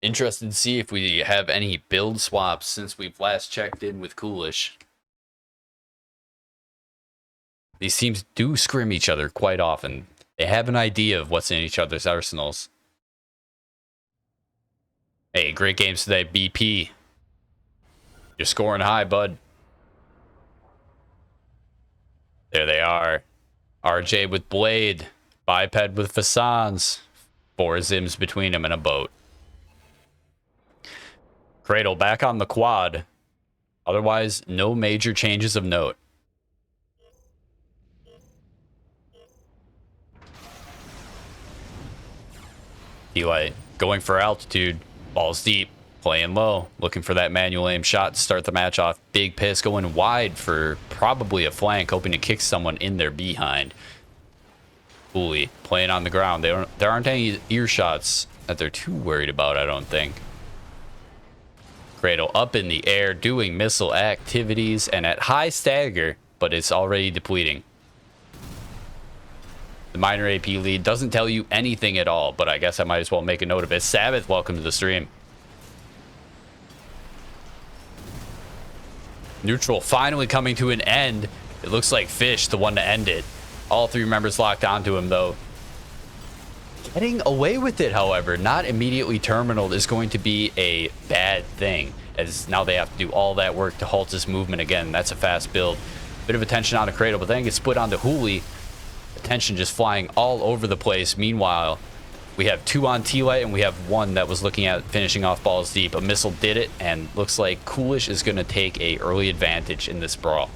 Interested to see if we have any build swaps since we've last checked in with Koolish. These teams do scrim each other quite often. They have an idea of what's in each other's arsenals. Hey, great games today, BP. You're scoring high, bud. There they are. RJ with Blade. Biped with Facans. 4 Zims between them and a boat. Cradle back on the quad. Otherwise, no major changes of note. Eli going for altitude. Balls deep. Playing low. Looking for that manual aim shot to start the match off. Big piss going wide for probably a flank. Hoping to kick someone in their behind. Bully playing on the ground. There aren't any ear shots that they're too worried about, I don't think. Cradle up in the air, doing missile activities and at high stagger, but it's already depleting. The minor AP lead doesn't tell you anything at all, but I guess I might as well make a note of it. Sabbath, welcome to the stream. Neutral finally coming to an end. It looks like Fish, the one to end it. All 3 members locked onto him, though. Getting away with it, however, not immediately terminaled, is going to be a bad thing, as now they have to do all that work to halt his movement again. That's a fast build. Bit of attention on a Cradle, but then it gets split onto Hooli. Attention just flying all over the place. Meanwhile, we have 2 on T-Light, and we have 1 that was looking at finishing off balls deep. A missile did it, and looks like Koolish is going to take a early advantage in this brawl.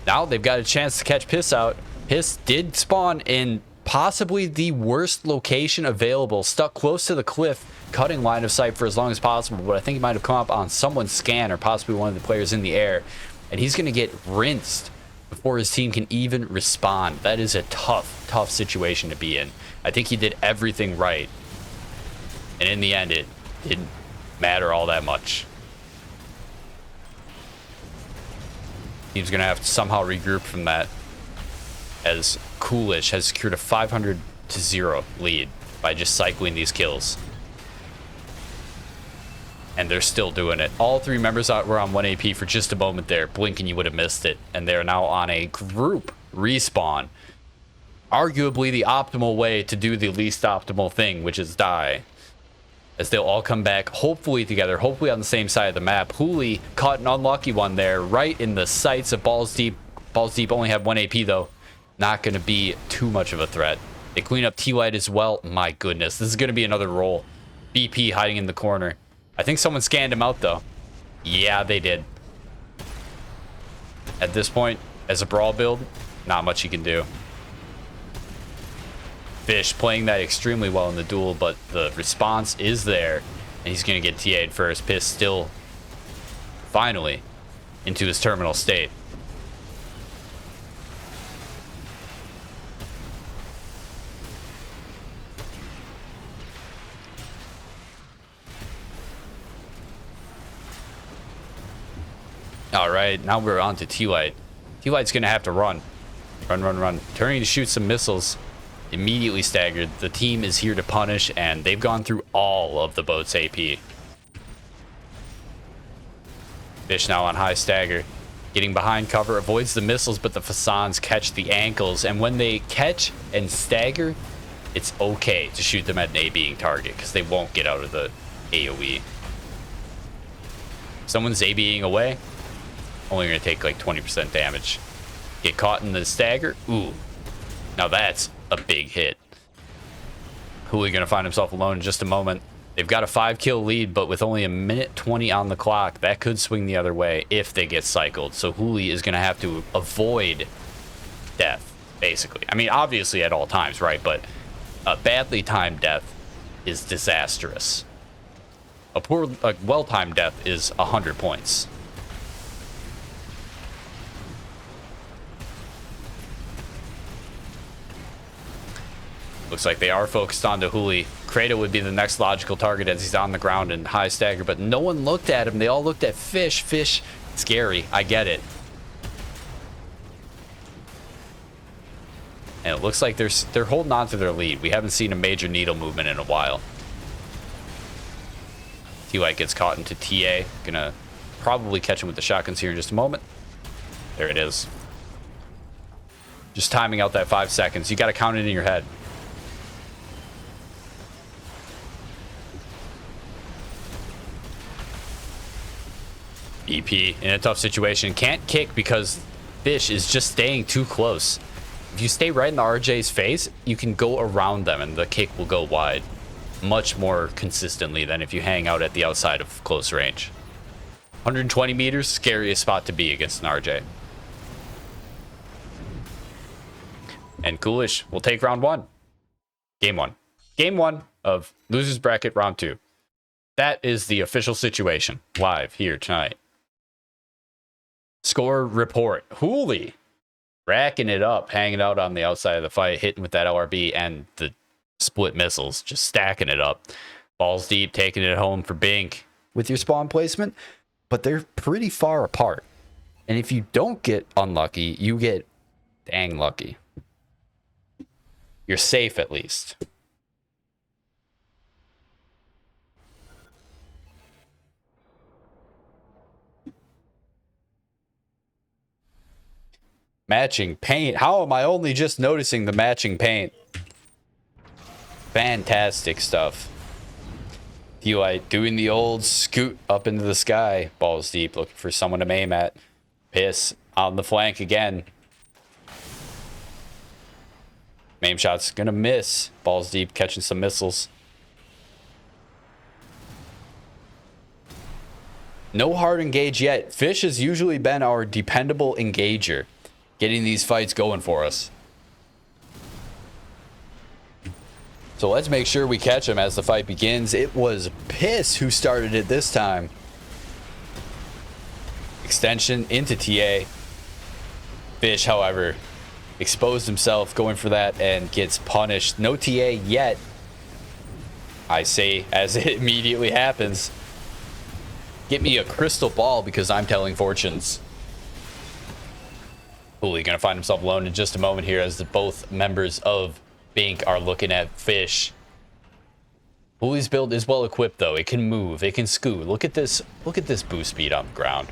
Now they've got a chance to catch Piss out. Piss did spawn in possibly the worst location available, stuck close to the cliff, cutting line of sight for as long as possible, but I think he might have come up on someone's scan or possibly one of the players in the air, and he's going to get rinsed before his team can even respond. That is a tough situation to be in. I think he did everything right, and in the end, it didn't matter all that much. Team's going to have to somehow regroup from that, as Koolish has secured a 500-0 lead by just cycling these kills. And they're still doing it. All 3 members were on 1 AP for just a moment there. Blink and you would have missed it. And they're now on a group respawn. Arguably the optimal way to do the least optimal thing, which is die. As they'll all come back, hopefully together, hopefully on the same side of the map. Hooli caught an unlucky one there, right in the sights of Balls Deep. Balls Deep only have 1 AP, though. Not going to be too much of a threat. They clean up T-Light as well. My goodness, this is going to be another roll. BP hiding in the corner. I think someone scanned him out, though. Yeah, they did. At this point, as a brawl build, not much you can do. Fish playing that extremely well in the duel, but the response is there, and he's going to get TA'd first. Piss still finally into his terminal state. All right, now we're on to T-Light. T-Light's going to have to run. Run. Turning to shoot some missiles. Immediately staggered. The team is here to punish, and they've gone through all of the boat's AP. Fish now on high stagger. Getting behind cover, avoids the missiles, but the Facans catch the ankles. And when they catch and stagger, it's okay to shoot them at an A-being target, because they won't get out of the AoE. Someone's A-being away, only going to take like 20% damage. Get caught in the stagger. Ooh. Now that's a big hit. Hooli going to find himself alone in just a moment. They've got a 5-kill lead, but with only a minute 20 on the clock, that could swing the other way if they get cycled. So Hooli is going to have to avoid death, basically. I mean, obviously at all times, right? But a badly timed death is disastrous. A well-timed death is 100 points. Looks like they are focused on the Hooli. Kratos would be the next logical target as he's on the ground in high stagger, but no one looked at him. They all looked at Fish. Fish, scary. I get it. And it looks like they're holding on to their lead. We haven't seen a major needle movement in a while. T-White gets caught into TA. Gonna probably catch him with the shotguns here in just a moment. There it is. Just timing out that 5 seconds. You got to count it in your head. EP in a tough situation. Can't kick because Fish is just staying too close. If you stay right in the RJ's face, you can go around them and the kick will go wide much more consistently than if you hang out at the outside of close range. 120 meters, scariest spot to be against an RJ. And Koolish will take round 1. Game 1. Game 1 of Losers Bracket round 2. That is the official situation live here tonight. Score report. Hooli racking it up, hanging out on the outside of the fight, hitting with that LRB and the split missiles, just stacking it up. Balls deep, taking it home for BINC with your spawn placement, but they're pretty far apart. And if you don't get unlucky, you get dang lucky. You're safe at least. Matching paint. How am I only just noticing the matching paint? Fantastic stuff. T-White doing the old scoot up into the sky. Balls deep, looking for someone to aim at. Piss on the flank again. Maim shot's gonna miss. Balls deep, catching some missiles. No hard engage yet. Fish has usually been our dependable engager, getting these fights going for us. So let's make sure we catch him as the fight begins. It was Piss who started it this time. Extension into TA. Fish, however, exposed himself going for that and gets punished. No TA yet, I say as it immediately happens. Get me a crystal ball because I'm telling fortunes. Hooli gonna find himself alone in just a moment here as both members of BINC are looking at Fish. Hooli's build is well equipped though. It can move, it can scoot. Look at this boost speed on the ground.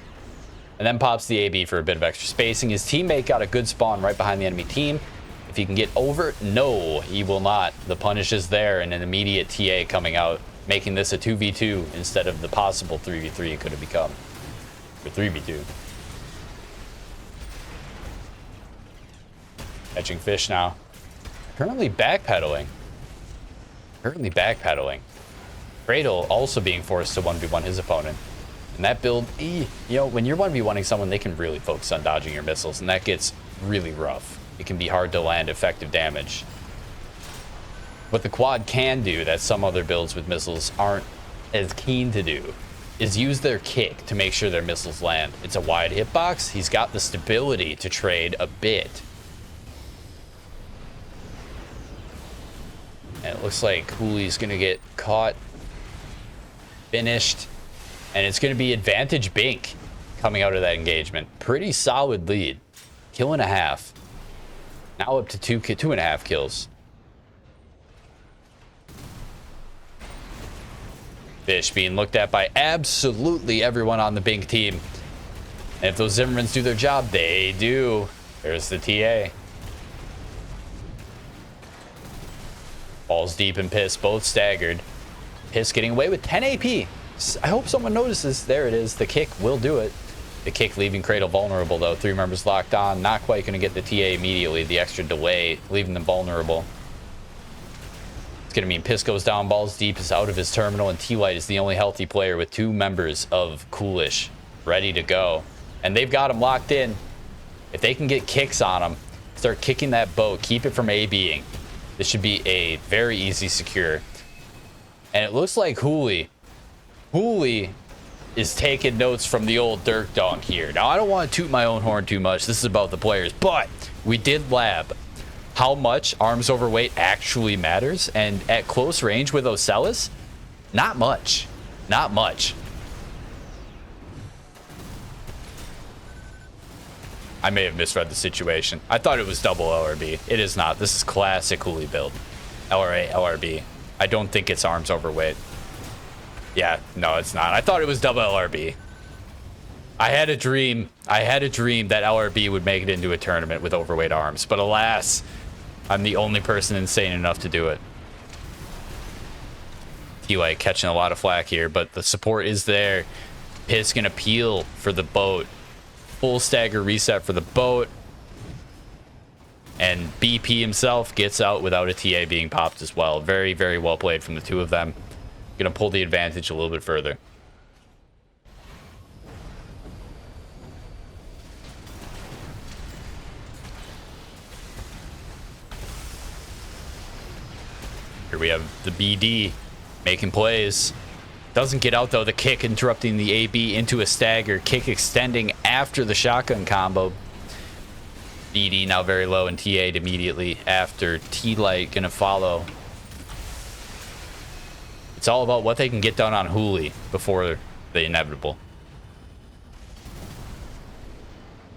And then pops the AB for a bit of extra spacing. His teammate got a good spawn right behind the enemy team. If he can get over, no, he will not. The punish is there and an immediate TA coming out, making this a 2v2 instead of the possible 3v3 it could have become. Or 3v2. Catching Fish now. Currently backpedaling. Cradle also being forced to 1v1 his opponent. And that build, you know, when you're 1v1ing someone, they can really focus on dodging your missiles, and that gets really rough. It can be hard to land effective damage. What the quad can do that some other builds with missiles aren't as keen to do is use their kick to make sure their missiles land. It's a wide hitbox. He's got the stability to trade a bit. And it looks like Hooli's gonna get caught, finished, and it's gonna be advantage BINC coming out of that engagement. Pretty solid lead. Kill and a half. Now up to two and a half kills. Fish being looked at by absolutely everyone on the BINC team. And if those Zimmermans do their job, they do. There's the TA. Balls deep and Piss, both staggered. Piss getting away with 10 AP. I hope someone notices. There it is. The kick will do it. The kick leaving Cradle vulnerable, though. 3 members locked on. Not quite going to get the TA immediately. The extra delay, leaving them vulnerable. It's going to mean Piss goes down. Balls deep is out of his terminal, and T-White is the only healthy player with 2 members of Koolish ready to go. And they've got him locked in. If they can get kicks on him, start kicking that boat, keep it from ABing. This should be a very easy secure. And it looks like Hooli is taking notes from the old Dirk Dog here. Now, I don't want to toot my own horn too much. This is about the players. But we did lab how much arms overweight actually matters. And at close range with Ocellus, not much. Not much. I may have misread the situation. I thought it was double LRB. It is not. This is classic Hooli build. LRA, LRB. I don't think it's arms overweight. Yeah, no, it's not. I thought it was double LRB. I had a dream that LRB would make it into a tournament with overweight arms, but alas, I'm the only person insane enough to do it. TY catching a lot of flack here, but the support is there. Piss gonna peel for the boat. Full stagger reset for the boat. And BP himself gets out without a TA being popped as well. Very, very well played from the two of them. Gonna pull the advantage a little bit further. Here we have the BD making plays. Doesn't get out though. The kick interrupting the AB into a stagger. Kick extending after the shotgun combo. BD now very low and TA'd immediately after. T-Light gonna follow. It's all about what they can get done on Hooli before the inevitable.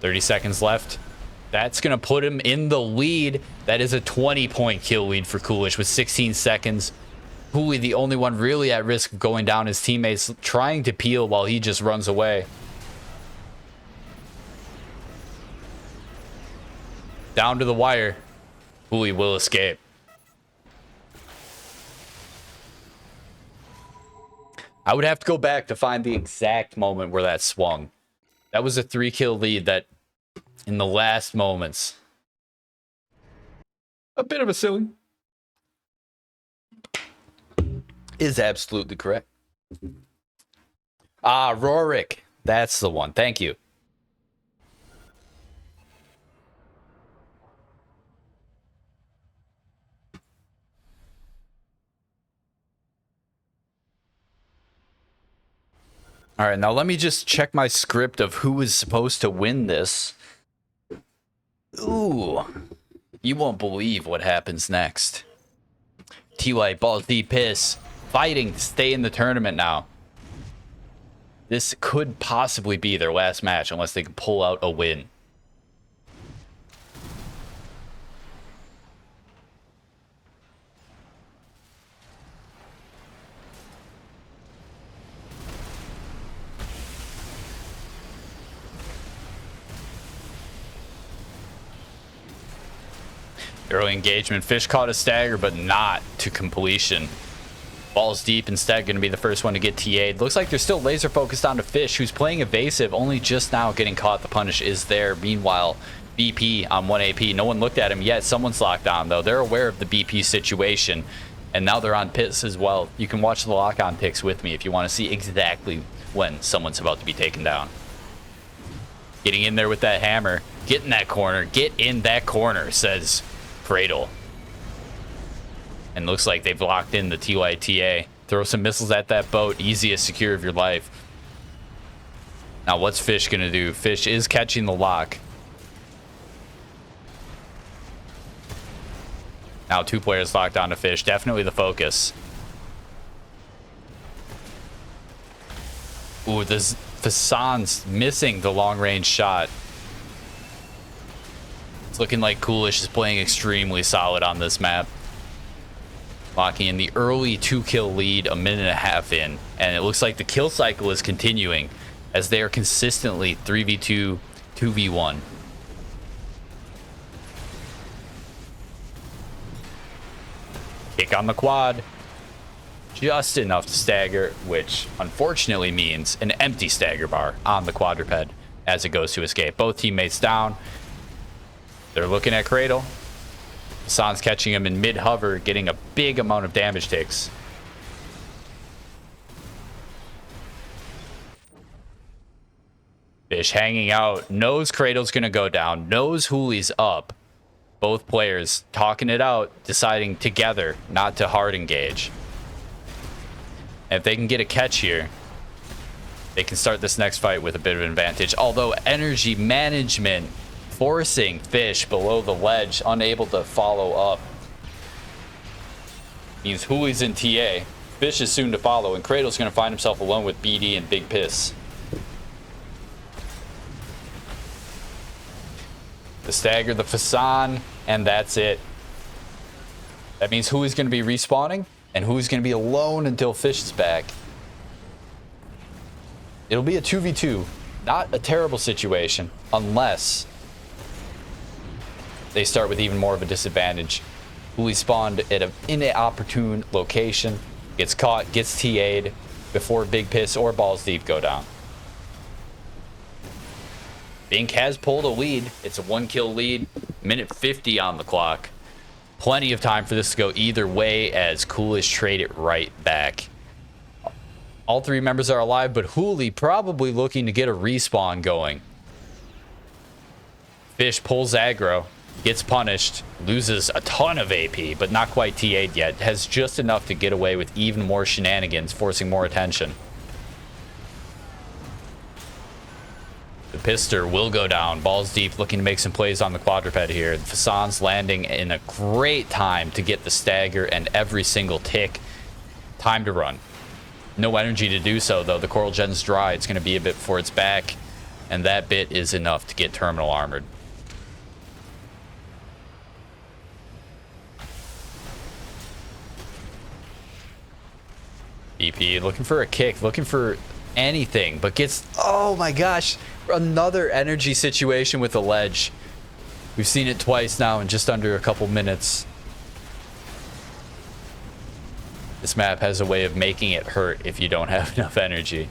30 seconds left. That's going to put him in the lead. That is a 20-point kill lead for Koolish with 16 seconds. Hooli, the only one really at risk of going down. His teammates trying to peel while he just runs away. Down to the wire. Hooli will escape. I would have to go back to find the exact moment where that swung. That was a 3-kill lead that in the last moments. A bit of a silly. Is absolutely correct. Ah, Rorik. That's the one. Thank you. All right, now let me just check my script of who is supposed to win this. Ooh, you won't believe what happens next. TY balls deep piss, fighting to stay in the tournament now. This could possibly be their last match unless they can pull out a win. Early engagement. Fish caught a stagger, but not to completion. Balls deep instead, going to be the first one to get TA'd. Looks like they're still laser focused on to Fish, who's playing evasive, only just now getting caught. The punish is there. Meanwhile, BP on 1 AP. No one looked at him yet. Someone's locked on, though. They're aware of the BP situation, and now they're on Piss as well. You can watch the lock-on picks with me if you want to see exactly when someone's about to be taken down. Getting in there with that hammer. Get in that corner. Get in that corner, says Cradle. And looks like they've locked in the TYTA. Throw some missiles at that boat. Easiest secure of your life. Now what's Fish gonna do? Fish is catching the lock. Now 2 players locked onto Fish. Definitely the focus. Ooh, this Fasan's missing the long range shot. It's looking like Koolish is playing extremely solid on this map. Locking in the early 2-kill lead a minute and a half in. And it looks like the kill cycle is continuing as they are consistently 3v2, 2v1. Kick on the quad. Just enough to stagger, which unfortunately means an empty stagger bar on the quadruped as it goes to escape. Both teammates down. They're looking at Cradle. Hassan's catching him in mid-hover, getting a big amount of damage takes. Fish hanging out. Knows Cradle's going to go down. Knows Hooli's up. Both players talking it out, deciding together not to hard engage. And if they can get a catch here, they can start this next fight with a bit of an advantage. Although energy management forcing Fish below the ledge, unable to follow up. Means Hooli's in TA. Fish is soon to follow, and Cradle's going to find himself alone with BD and Big Piss. the stagger, the Fasan, and that's it. That means who is going to be respawning and who is going to be alone until Fish is back. It'll be a 2v2. Not a terrible situation unless they start with even more of a disadvantage. Cooley spawned at an inopportune location, gets caught, gets TA'd before Big Piss or Balls Deep go down. BINC has pulled a lead. It's a 1-kill lead. Minute 50 on the clock. Plenty of time for this to go either way as Coolish trade it right back. All three members are alive, but Hooli probably looking to get a respawn going. Fish pulls aggro, gets punished, loses a ton of AP, but not quite TA'd yet. Has just enough to get away with even more shenanigans, forcing more attention. The Pister will go down. Balls Deep looking to make some plays on the quadruped here. Fasan's landing in a great time to get the stagger and every single tick. Time to run. No energy to do so, though. The Coral Gen's dry. It's going to be a bit before it's back, and that bit is enough to get Terminal armored. EP looking for a kick, looking for anything, but gets, oh my gosh, another energy situation with the ledge. We've seen it twice now in just under a couple minutes. This map has a way of making it hurt if you don't have enough energy.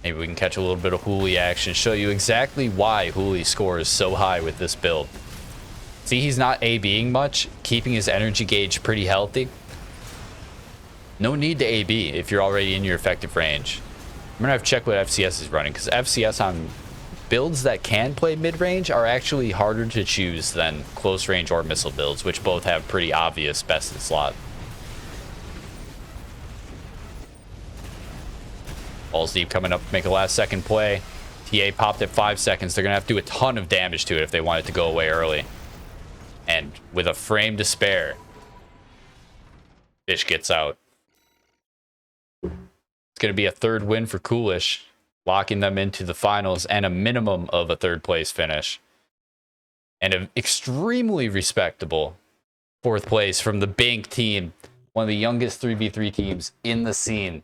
Maybe we can catch a little bit of Hooli action, show you exactly why Hooli scores so high with this build. See, he's not ABing much, keeping his energy gauge pretty healthy. No need to AB if you're already in your effective range. I'm gonna have to check what FCS is running, because FCS on builds that can play mid-range are actually harder to choose than close range or missile builds, which both have pretty obvious best in slot. Balls Deep coming up to make a last second play. TA popped at 5 seconds. They're gonna have to do a ton of damage to it if they want it to go away early. And with a frame to spare, Fish gets out. It's going to be a third win for Coolish, locking them into the finals and a minimum of a third place finish. And an extremely respectable fourth place from the BINC team, one of the youngest 3v3 teams in the scene.